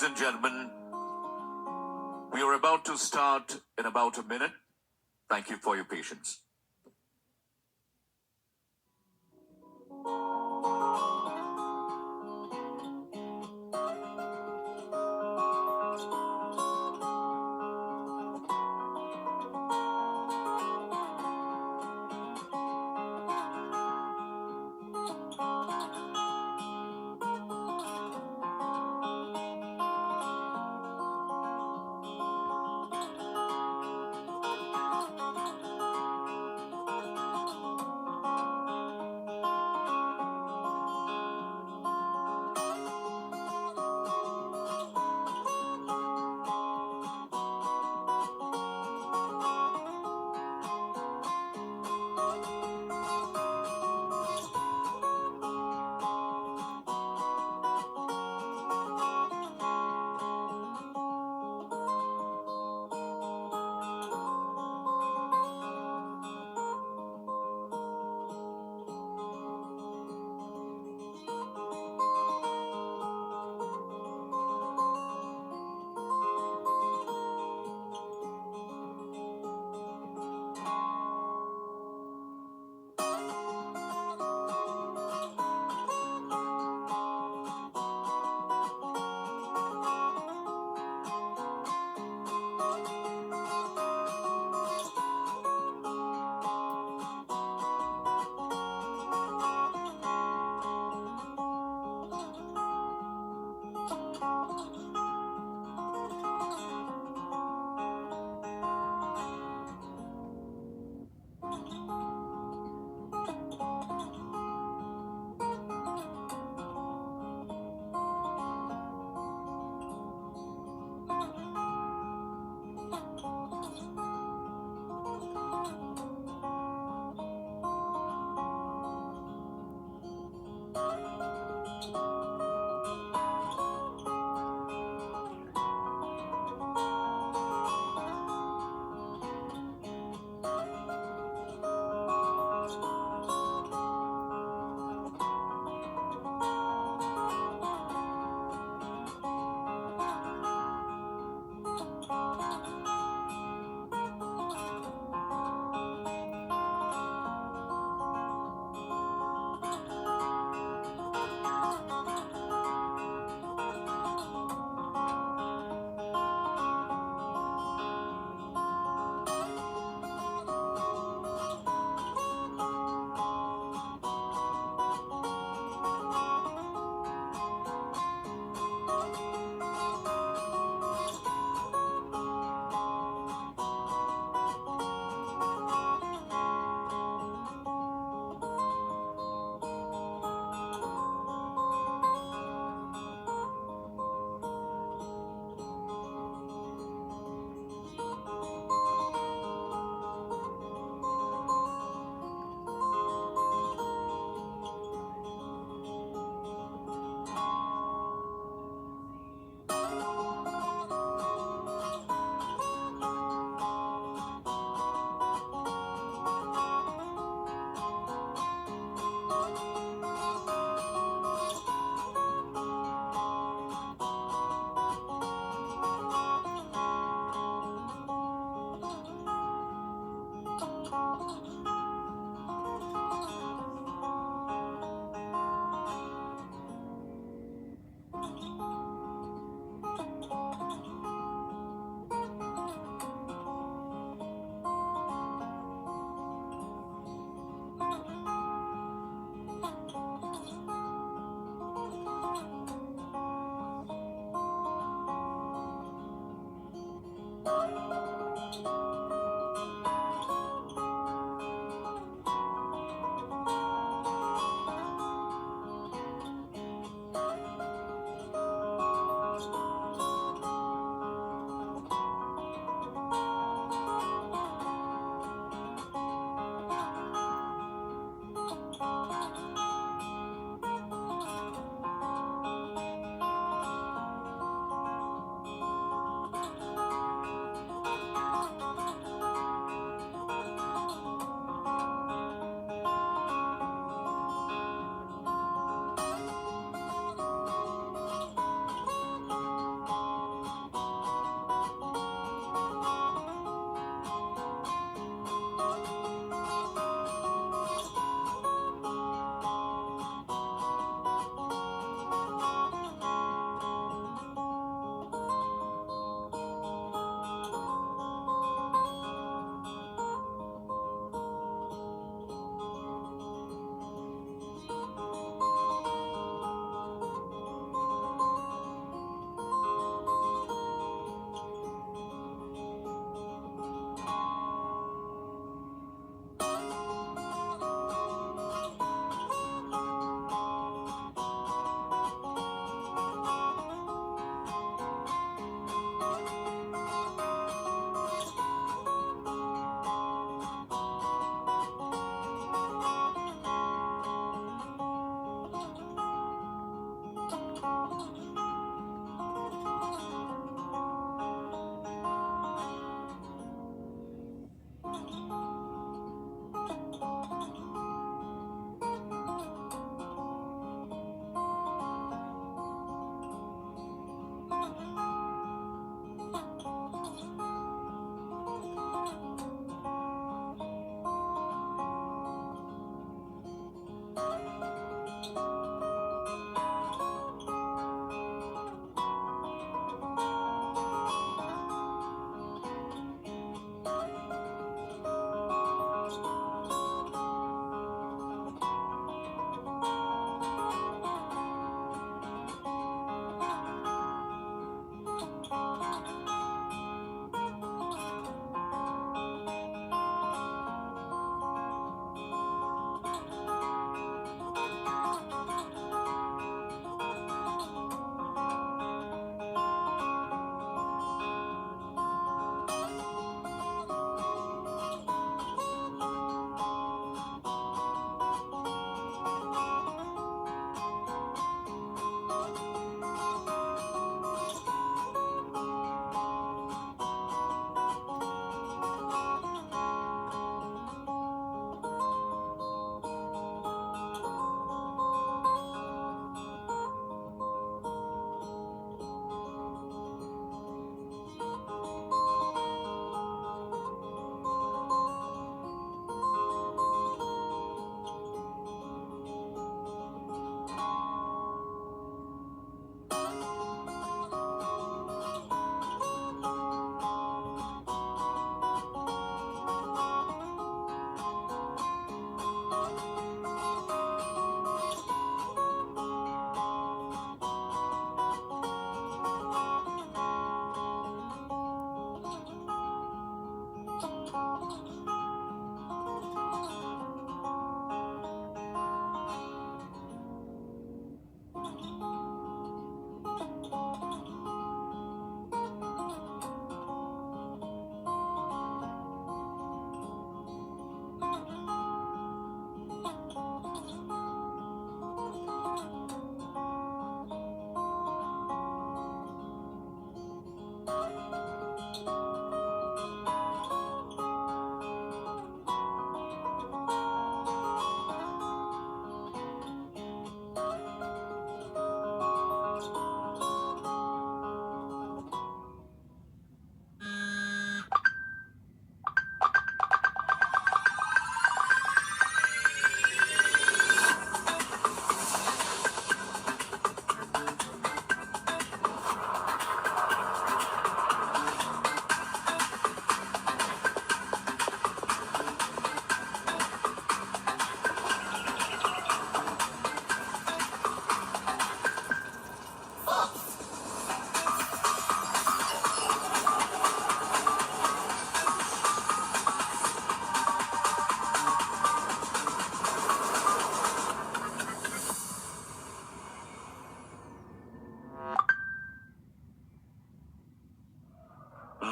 Ladies and gentlemen, we are about to start in about a minute. Thank you for your patience.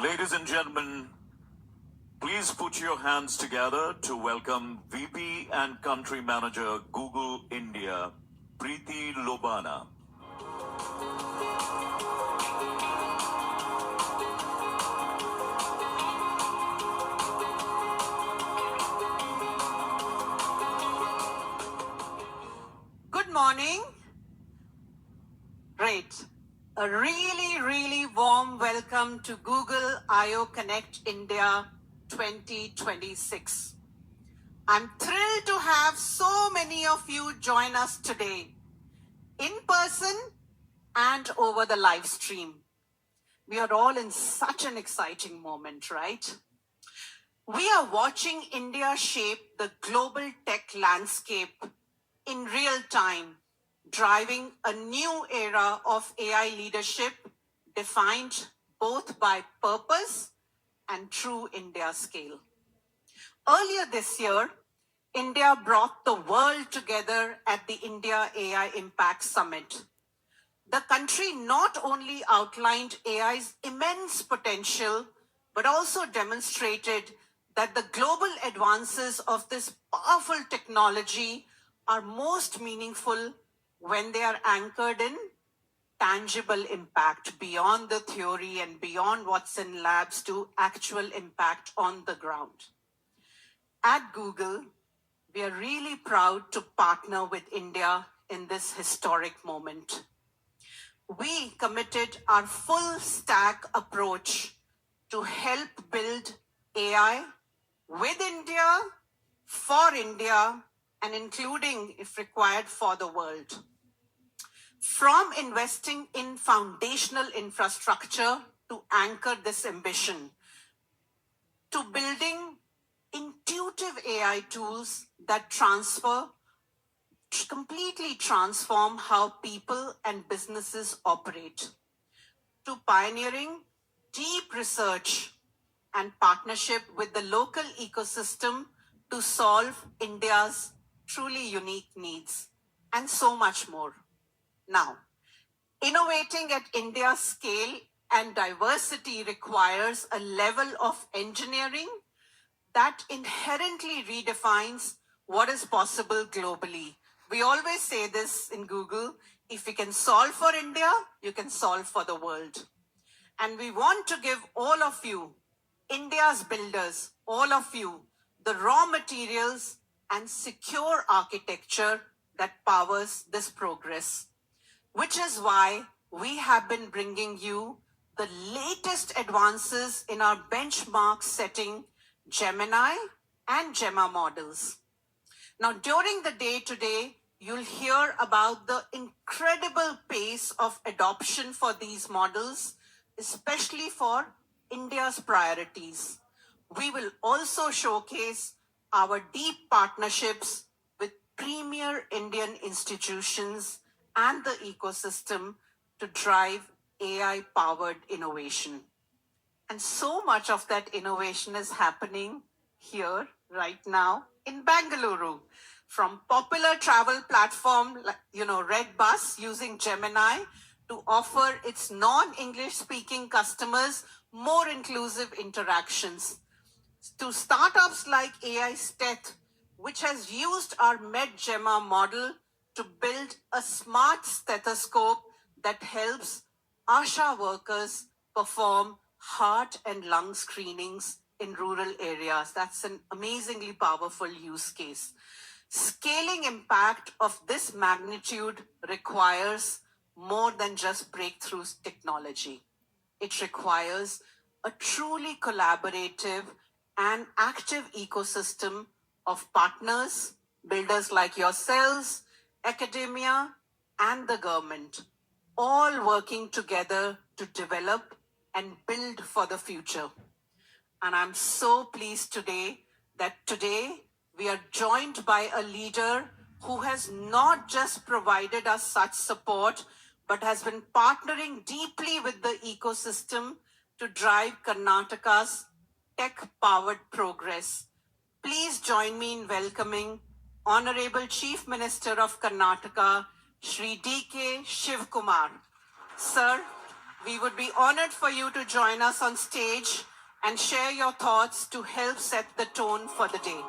Ladies and gentlemen, please put your hands together to welcome VP and Country Manager Google India, Preeti Lobana. Good morning. Great. A really warm welcome to Google I/O Connect India 2026. I'm thrilled to have so many of you join us today, in person and over the live stream. We are all in such an exciting moment, right? We are watching India shape the global tech landscape in real time, driving a new era of AI leadership defined both by purpose and true India scale. Earlier this year, India brought the world together at the India AI Impact Summit. The country not only outlined AI's immense potential, but also demonstrated that the global advances of this powerful technology are most meaningful when they are anchored in tangible impact beyond the theory and beyond what's in labs to actual impact on the ground. At Google, we are really proud to partner with India in this historic moment. We committed our full stack approach to help build AI with India, for India, and including, if required, for the world. From investing in foundational infrastructure to anchor this ambition, to building intuitive AI tools that completely transform how people and businesses operate, to pioneering deep research and partnership with the local ecosystem to solve India's truly unique needs, and so much more. Now, innovating at India's scale and diversity requires a level of engineering that inherently redefines what is possible globally. We always say this in Google: if you can solve for India, you can solve for the world. And we want to give all of you, India's builders, all of you, the raw materials and secure architecture that powers this progress, which is why we have been bringing you the latest advances in our benchmark setting Gemini and Gemma models. Now, during the day today, you'll hear about the incredible pace of adoption for these models, especially for India's priorities. We will also showcase our deep partnerships with premier Indian institutions and the ecosystem to drive AI-powered innovation. And so much of that innovation is happening here right now in Bangalore, from popular travel platform, Red Bus using Gemini to offer its non-English speaking customers more inclusive interactions, to startups like AI Steth, which has used our MedGemma model to build a smart stethoscope that helps ASHA workers perform heart and lung screenings in rural areas. That's an amazingly powerful use case. Scaling impact of this magnitude requires more than just breakthrough technology. It requires a truly collaborative and active ecosystem of partners, builders like yourselves, academia, and the government, all working together to develop and build for the future. And I'm so pleased today that we are joined by a leader who has not just provided us such support, but has been partnering deeply with the ecosystem to drive Karnataka's tech-powered progress. Please join me in welcoming Honorable Chief Minister of Karnataka, Shri D.K. Shivkumar. Sir, We would be honored for you to join us on stage and share your thoughts to help set the tone for the day.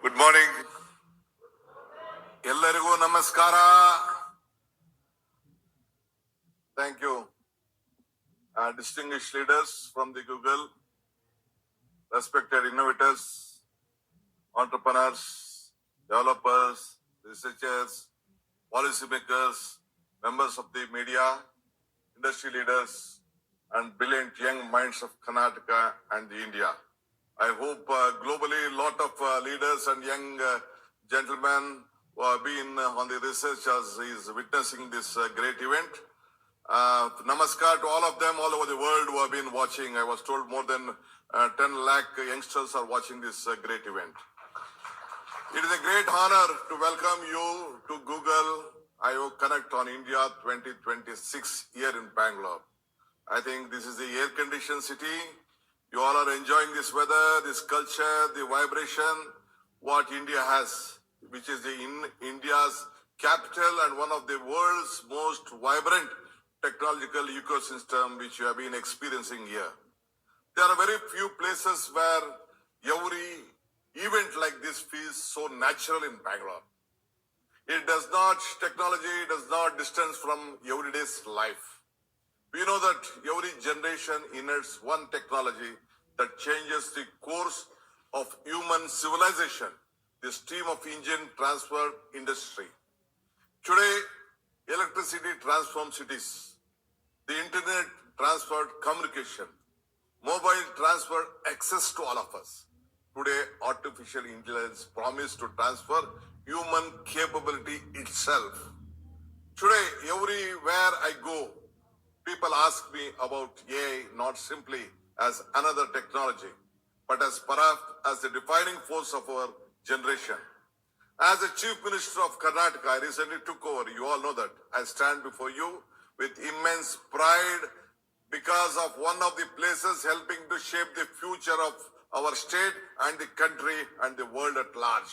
Good morning. ಎಲ್ಲರಿಗೂ ನಮಸ್ಕಾರ. Thank you. Distinguished leaders from the Google, respected innovators, entrepreneurs, developers, researchers, policymakers, members of the media, industry leaders, and brilliant young minds of Karnataka and India. I hope globally a lot of leaders and young gentlemen who have been on the research as is witnessing this great event. Namaskar to all of them all over the world who have been watching. I was told more than 10 lakh youngsters are watching this great event. It is a great honor to welcome you to Google I/O Connect on India 2026 here in Bangalore. I think this is the air-conditioned city. You all are enjoying this weather, this culture, the vibration, what India has, which is India's capital and one of the world's most vibrant technological ecosystem which you have been experiencing here. There are very few places where every event like this feels so natural in Bangalore. Technology does not distance from everyday's life. We know that every generation inherits one technology that changes the course of human civilization, the stream of engine transfer industry. Today, electricity transforms cities. The internet transferred communication. Mobile transferred access to all of us. Today, artificial intelligence promises to transfer human capability itself. Today, everywhere I go, people ask me about AI not simply as another technology, but as perhaps as the defining force of our generation. As the Chief Minister of Karnataka, I recently took over. You all know that. I stand before you with immense pride because of one of the places helping to shape the future of our state and the country and the world at large.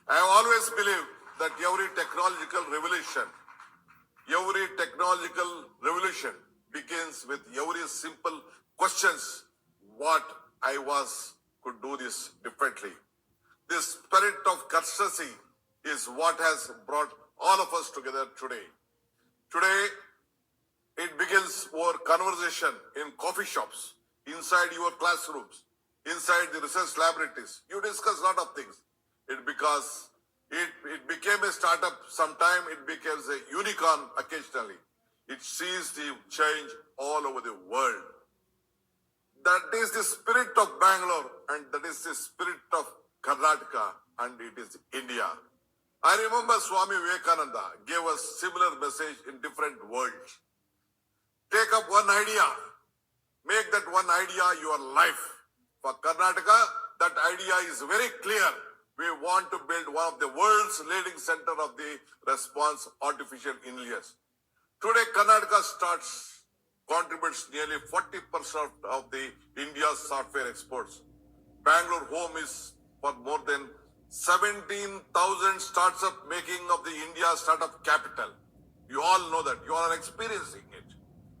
I have always believed that every technological revolution begins with every simple questions. What I could do this differently. This spirit of courtesy is what has brought all of us together today. Today, it begins our conversation in coffee shops, inside your classrooms, inside the research laboratories. You discuss a lot of things. It became a startup sometime, it becomes a unicorn occasionally. It sees the change all over the world. That is the spirit of Bangalore and that is the spirit of Karnataka and it is India. I remember Swami Vivekananda gave us similar message in different worlds. Take up one idea, make that one idea your life. For Karnataka, that idea is very clear. We want to build one of the world's leading center of the response artificial intelligence. Today, Karnataka contributes nearly 40% of the India's software exports. Bangalore home is for more than 17,000 startup making of the India startup capital. You all know that. You all are experiencing it.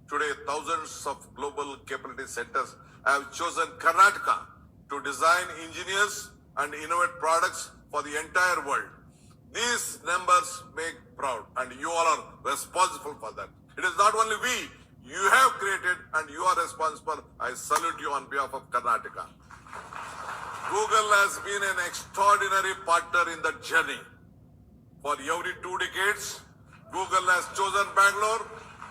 Today, thousands of global capability centers have chosen Karnataka to design, engineers, and innovate products for the entire world. These numbers make proud, and you all are responsible for that. It is not only we, you have created, and you are responsible. I salute you on behalf of Karnataka. Google has been an extraordinary partner in the journey. For every 2 decades, Google has chosen Bangalore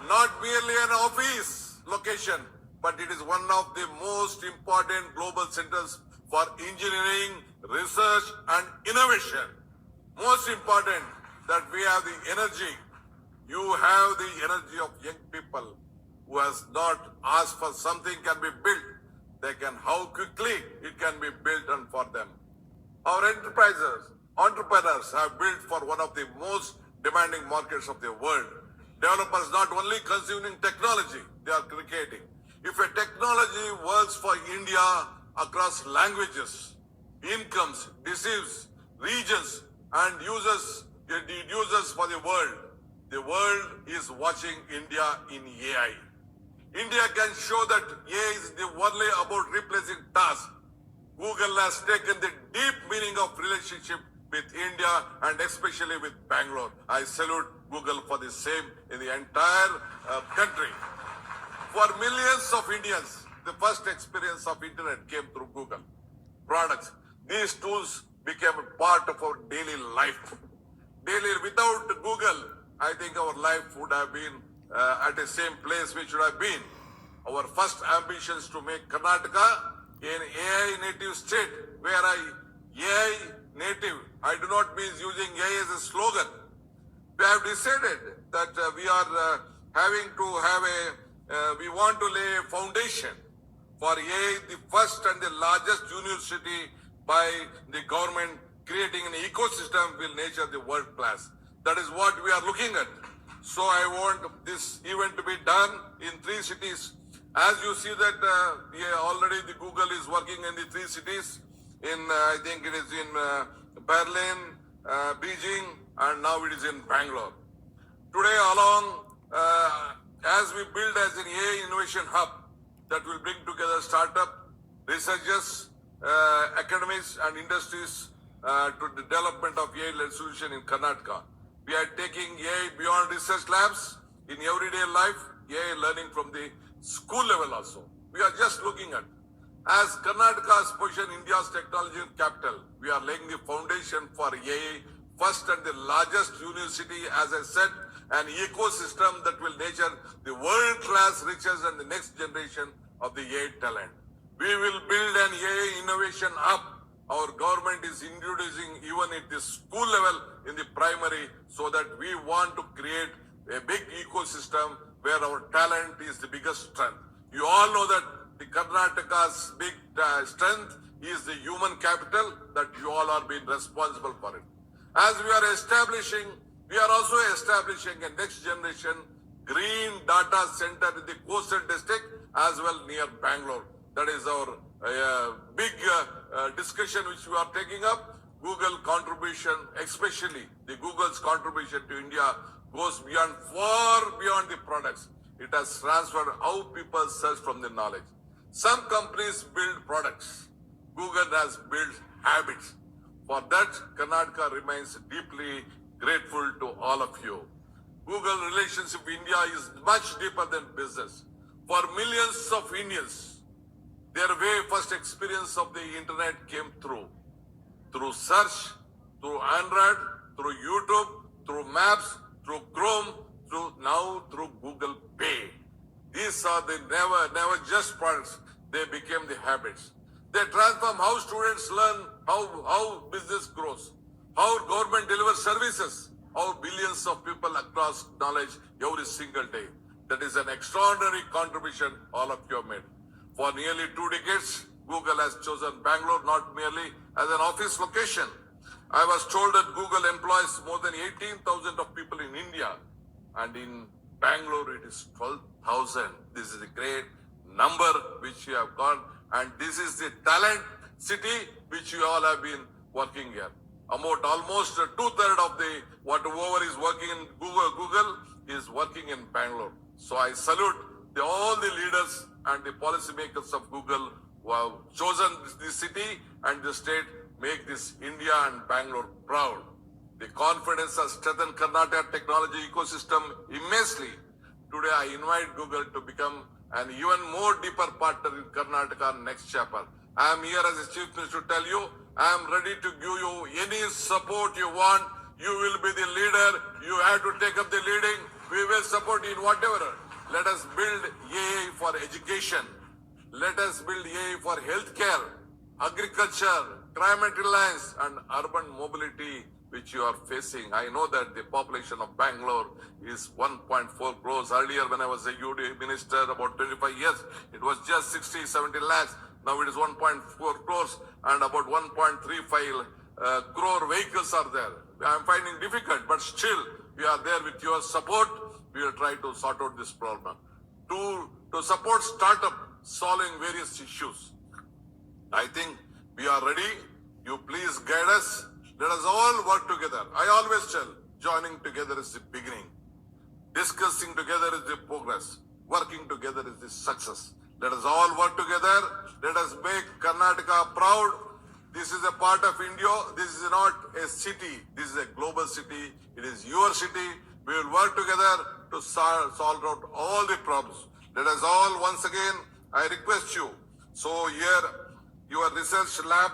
not merely an office location, but it is one of the most important global centers for engineering, research, and innovation. Most important that we have the energy. You have the energy of young people who has not asked for something can be built. They can how quickly it can be built and for them. Our entrepreneurs have built for one of the most demanding markets of the world. Developers not only consuming technology, they are creating. If a technology works for India across languages, incomes, diseases, regions, and users for the world is watching India in AI. India can show that AI is only about replacing tasks. Google has taken the deep meaning of relationship with India and especially with Bangalore. I salute Google for the same in the entire country. For millions of Indians, the first experience of internet came through Google products. These tools became a part of our daily life. Without Google, I think our life would have been at the same place we should have been. Our first ambitions to make Karnataka an AI native state where AI native, I do not mean using AI as a slogan. We have decided that we are having to have we want to lay a foundation for AI, the first and the largest university by the government, creating an ecosystem will nature the world class. That is what we are looking at. So I want this event to be done in 3 cities. As you see that already the Google is working in the 3 cities. I think it is in Berlin, Beijing, and now it is in Bangalore. Today as we build as an AI innovation hub that will bring together startup, researchers, academics and industries to the development of AI-led solution in Karnataka. We are taking AI beyond research labs in everyday life, AI learning from the school level also. We are just looking at, as Karnataka's position India's technology capital, we are laying the foundation for AI, first and the largest university, as I said, an ecosystem that will nurture the world-class riches and the next generation of the AI talent. We will build an AI innovation hub. Our government is introducing even at the school level in the primary, so that we want to create a big ecosystem where our talent is the biggest strength. You all know that the Karnataka's big strength is the human capital, that you all are being responsible for it. As we are also establishing a next generation green data center in the coastal district as well near Bangalore. That is our big discussion which we are taking up. Google contribution, especially the Google's contribution to India, goes far beyond the products. It has transferred how people search from the knowledge. Some companies build products. Google has built habits. For that, Karnataka remains deeply grateful to all of you. Google relationship with India is much deeper than business. For millions of Indians, their very first experience of the internet came through search, through Android, through YouTube, through Maps, through Chrome, through Google Pay. These are the never just products. They became the habits. They transform how students learn, how business grows, how government delivers services, how billions of people across knowledge every single day. That is an extraordinary contribution all of you have made. For nearly 2 decades, Google has chosen Bangalore not merely as an office location. I was told that Google employs more than 18,000 of people in India, and in Bangalore it is 12,000. This is a great number which you have got, and this is the talent city which you all have been working here. About almost 2/3 of the whoever is working in Google is working in Bangalore. So I salute all the leaders and the policymakers of Google who have chosen the city and the state, make this India and Bangalore proud. The confidence has strengthened Karnataka technology ecosystem immensely. Today I invite Google to become an even more deeper partner in Karnataka next chapter. I am here as a Chief Minister to tell you, I am ready to give you any support you want. You will be the leader. You have to take up the leading. We will support you in whatever. Let us build AI for education. Let us build AI for healthcare, agriculture, climate reliance, and urban mobility, which you are facing. I know that the population of Bangalore is 1.4 crores. Earlier, when I was a UD minister about 25 years, it was just 60, 70 lakhs. Now it is 1.4 crores and about 1.35 crore vehicles are there. I am finding difficult, but still we are there with your support. We will try to sort out this problem. To support startup solving various issues, I think we are ready. You please guide us. Let us all work together. I always tell, joining together is the beginning. Discussing together is the progress. Working together is the success. Let us all work together. Let us make Karnataka proud. This is a part of India. This is not a city. This is a global city. It is your city. We will work together to solve out all the problems. Let us all, once again, I request you. So here, your research lab,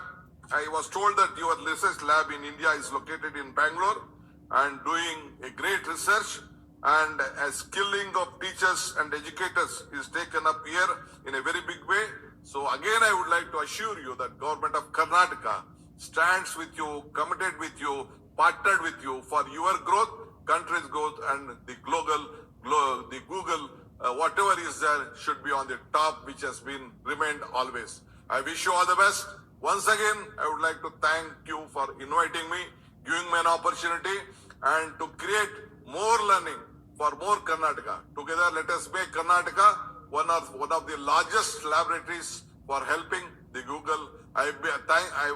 I was told that your research lab in India is located in Bangalore and doing a great research, and a skilling of teachers and educators is taken up here in a very big way. So again, I would like to assure you that Government of Karnataka stands with you, committed with you, partnered with you for your growth, country's growth, and the Google, whatever is there should be on the top, which has been remained always. I wish you all the best. Once again, I would like to thank you for inviting me, giving me an opportunity, and to create more learning for more Karnataka. Together, let us make Karnataka one of the largest laboratories for helping the Google. I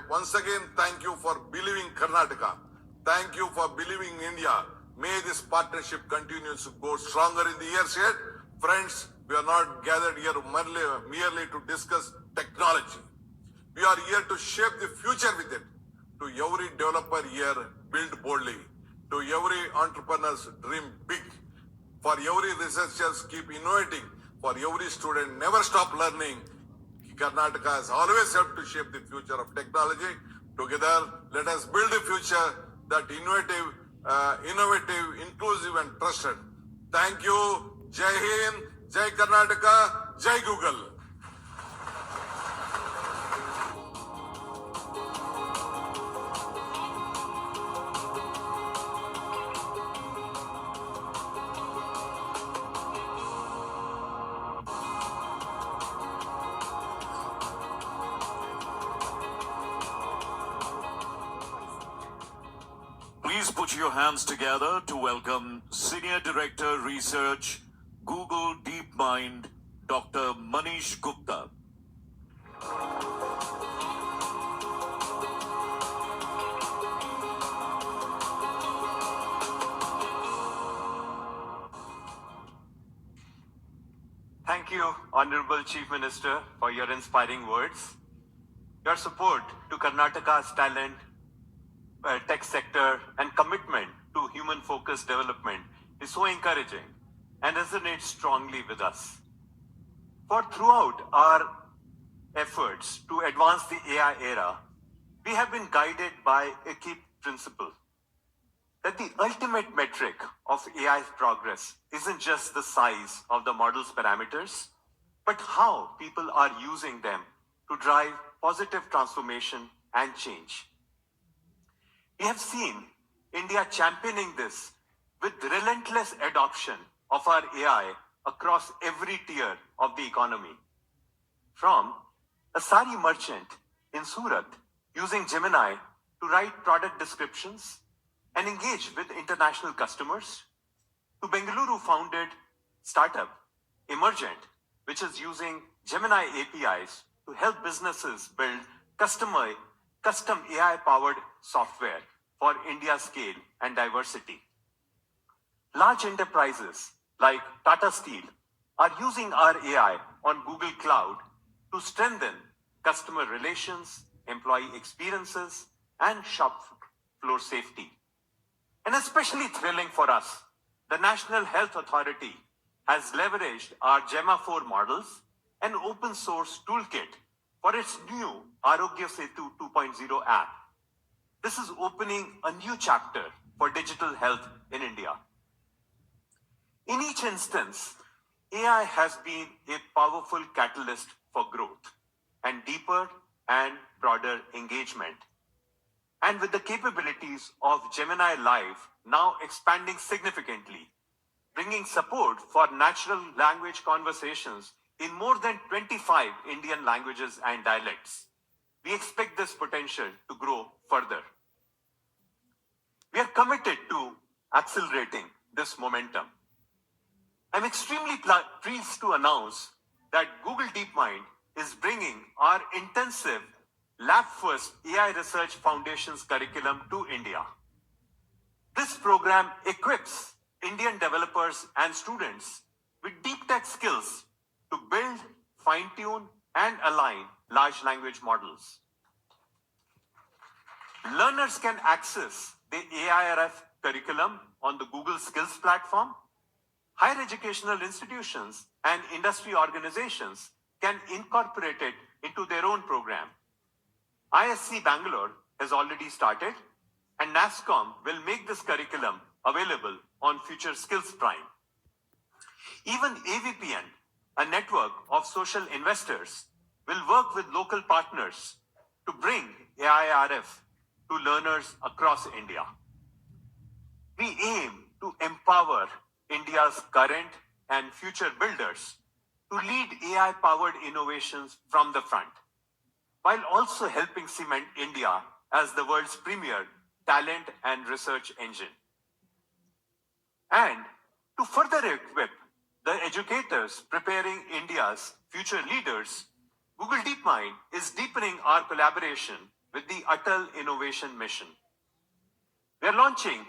once again thank you for believing Karnataka. Thank you for believing India. May this partnership continue to go stronger in the years ahead. Friends, we are not gathered here merely to discuss technology. We are here to shape the future with it. To every developer here, build boldly. To every entrepreneurs, dream big. For every researchers, keep innovating. For every student, never stop learning. Karnataka has always helped to shape the future of technology. Together, let us build a future that innovative, inclusive, and trusted. Thank you. Jai Hind, Jai Karnataka, Jai Google. Please put your hands together to welcome Senior Director Research, Google DeepMind, Dr. Manish Gupta. Thank you, Honorable Chief Minister, for your inspiring words. Your support to Karnataka's talent, tech sector, and commitment to human-focused development is so encouraging and resonates strongly with us. For throughout our efforts to advance the AI era, we have been guided by a key principle that the ultimate metric of AI's progress isn't just the size of the model's parameters, but how people are using them to drive positive transformation and change. We have seen India championing this with relentless adoption of our AI across every tier of the economy. From a sari merchant in Surat using Gemini to write product descriptions and engage with international customers, to Bengaluru-founded startup Emergent, which is using Gemini APIs to help businesses build custom AI-powered software for India's scale and diversity. Large enterprises like Tata Steel are using our AI on Google Cloud to strengthen customer relations, employee experiences, and shop floor safety. And especially thrilling for us, the National Health Authority has leveraged our Gemma 4 models and open source toolkit for its new Arogya Setu 2.0 app. This is opening a new chapter for digital health in India. In each instance, AI has been a powerful catalyst for growth and deeper and broader engagement. And with the capabilities of Gemini Live now expanding significantly, bringing support for natural language conversations in more than 25 Indian languages and dialects, we expect this potential to grow further. We are committed to accelerating this momentum. I'm extremely pleased to announce that Google DeepMind is bringing our intensive lab-first AI Research Foundations curriculum to India. This program equips Indian developers and students with deep tech skills to build, fine-tune, and align large language models. Learners can access the AIRF curriculum on the Google Skills platform. Higher educational institutions and industry organizations can incorporate it into their own program. ISC Bangalore has already started, and NASSCOM will make this curriculum available on Future Skills Prime. Even AVPN, a network of social investors, will work with local partners to bring AIRF to learners across India. We aim to empower India's current and future builders to lead AI-powered innovations from the front, while also helping cement India as the world's premier talent and research engine. And to further equip the educators preparing India's future leaders, Google DeepMind is deepening our collaboration with the Atal Innovation Mission. We are launching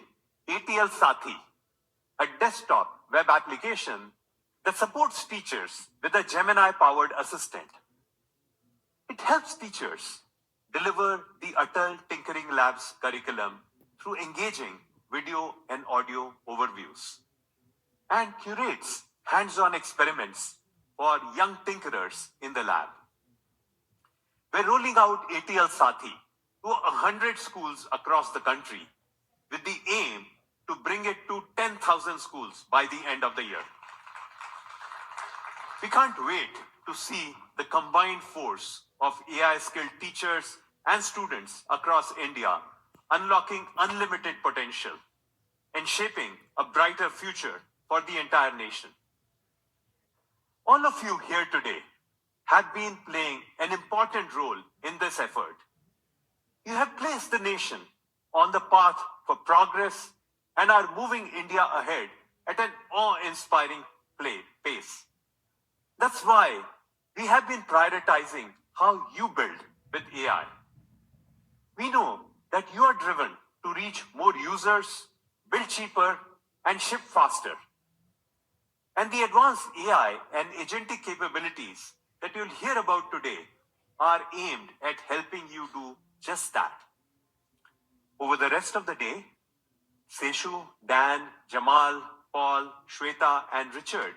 ATL Sathi, a desktop web application that supports teachers with a Gemini-powered assistant. It helps teachers deliver the Atal Tinkering Labs curriculum through engaging video and audio overviews, and curates hands-on experiments for young tinkerers in the lab. We're rolling out ATL Sathi to 100 schools across the country with the aim to bring it to 10,000 schools by the end of the year. We can't wait to see the combined force of AI-skilled teachers and students across India unlocking unlimited potential and shaping a brighter future for the entire nation. All of you here today have been playing an important role in this effort. You have placed the nation on the path for progress and are moving India ahead at an awe-inspiring pace. That's why we have been prioritizing how you build with AI. We know that you are driven to reach more users, build cheaper, and ship faster. And the advanced AI and agentic capabilities that you'll hear about today are aimed at helping you do just that. Over the rest of the day, Seshu, Dan, Jamal, Paul, Shweta, and Richard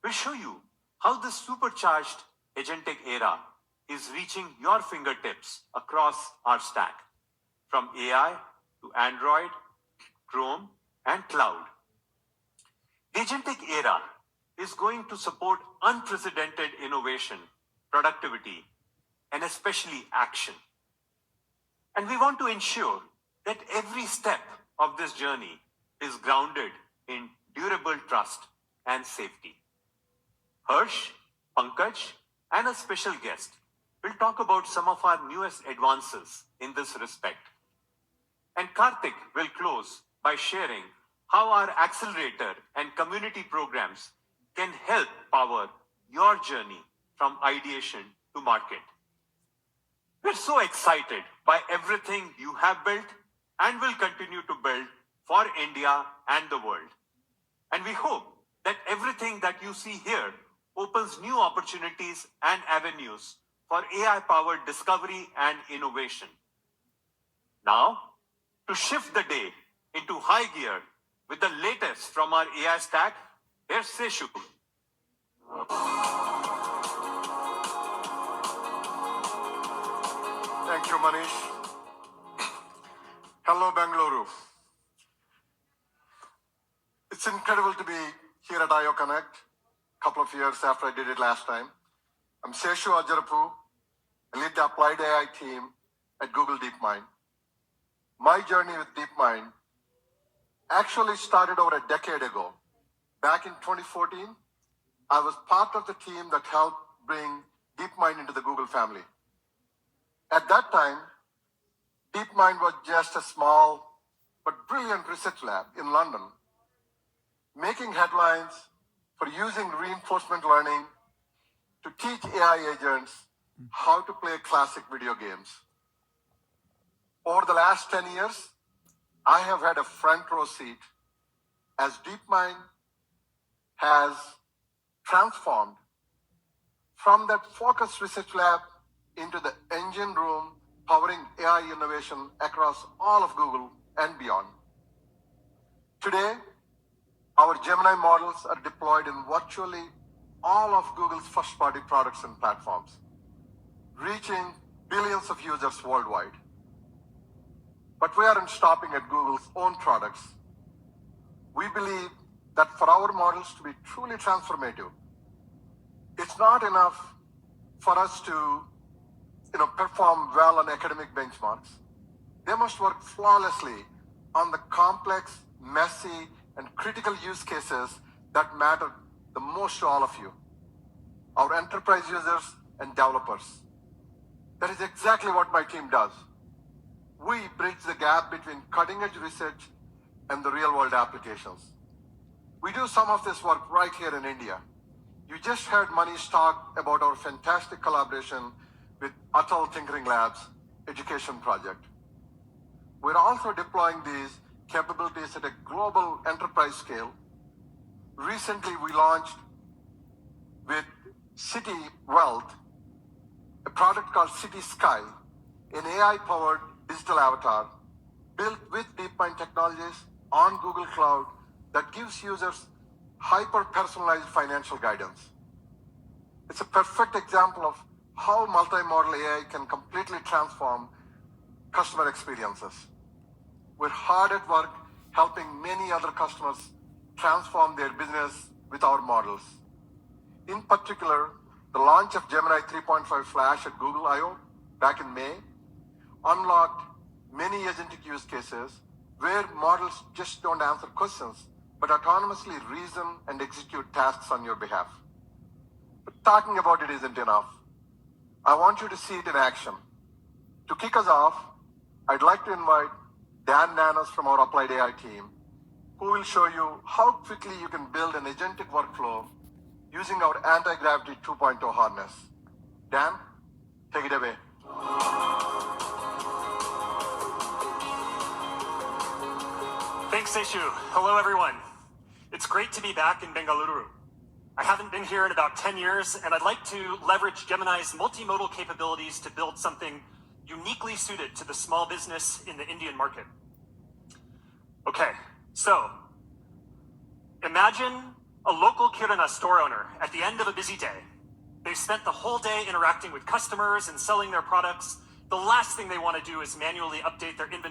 will show you how this supercharged agentic era is reaching your fingertips across our stack, from AI to Android, Chrome, and cloud. The agentic era is going to support unprecedented innovation, productivity, and especially action. And we want to ensure that every step of this journey is grounded in durable trust and safety. Harsh, Pankaj, and a special guest will talk about some of our newest advances in this respect. And Karthik will close by sharing how our accelerator and community programs can help power your journey from ideation to market. We're so excited by everything you have built and will continue to build for India and the world. And we hope that everything that you see here opens new opportunities and avenues for AI-powered discovery and innovation. Now, to shift the day into high gear with the latest from our AI stack, here's Seshu. you, Manish. Hello, Bengaluru. It's incredible to be here at IO Connect, a couple of years after I did it last time. I'm Seshu Ajarapu. I lead the Applied AI team at Google DeepMind. My journey with DeepMind actually started over a decade ago. Back in 2014, I was part of the team that helped bring DeepMind into the Google family. At that time, DeepMind was just a small but brilliant research lab in London, making headlines for using reinforcement learning to teach AI agents how to play classic video games. Over the last 10 years, I have had a front row seat as DeepMind has transformed from that focused research lab into the engine room powering AI innovation across all of Google and beyond. Today, our Gemini models are deployed in virtually all of Google's first-party products and platforms, reaching billions of users worldwide. But we aren't stopping at Google's own products. We believe that for our models to be truly transformative, it's not enough for us to perform well on academic benchmarks. They must work flawlessly on the complex, messy, and critical use cases that matter the most to all of you, our enterprise users and developers. That is exactly what my team does. We bridge the gap between cutting-edge research and the real-world applications. We do some of this work right here in India. You just heard Manish talk about our fantastic collaboration with Atal Tinkering Labs education project. We're also deploying these capabilities at a global enterprise scale. Recently, we launched with City Wealth a product called City Sky, an AI-powered digital avatar built with DeepMind technologies on Google Cloud that gives users hyper-personalized financial guidance. It's a perfect example of how multimodal AI can completely transform customer experiences. We're hard at work helping many other customers transform their business with our models. In particular, the launch of Gemini 3.5 Flash at Google I/O back in May unlocked many agentic use cases where models just don't answer questions, but autonomously reason and execute tasks on your behalf. But talking about it isn't enough. I want you to see it in action. To kick us off, I'd like to invite Dan Nanos from our Applied AI team, who will show you how quickly you can build an agentic workflow using our Anti-Gravity 2.0 harness. Dan, take it away. Thanks, Seshu. Hello, everyone. It's great to be back in Bengaluru. I haven't been here in about 10 years, and I'd like to leverage Gemini's multimodal capabilities to build something uniquely suited to the small business in the Indian market. Okay, so imagine a local Kirana store owner at the end of a busy day. They've spent the whole day interacting with customers and selling their products. The last thing they want to do is manually update their inventory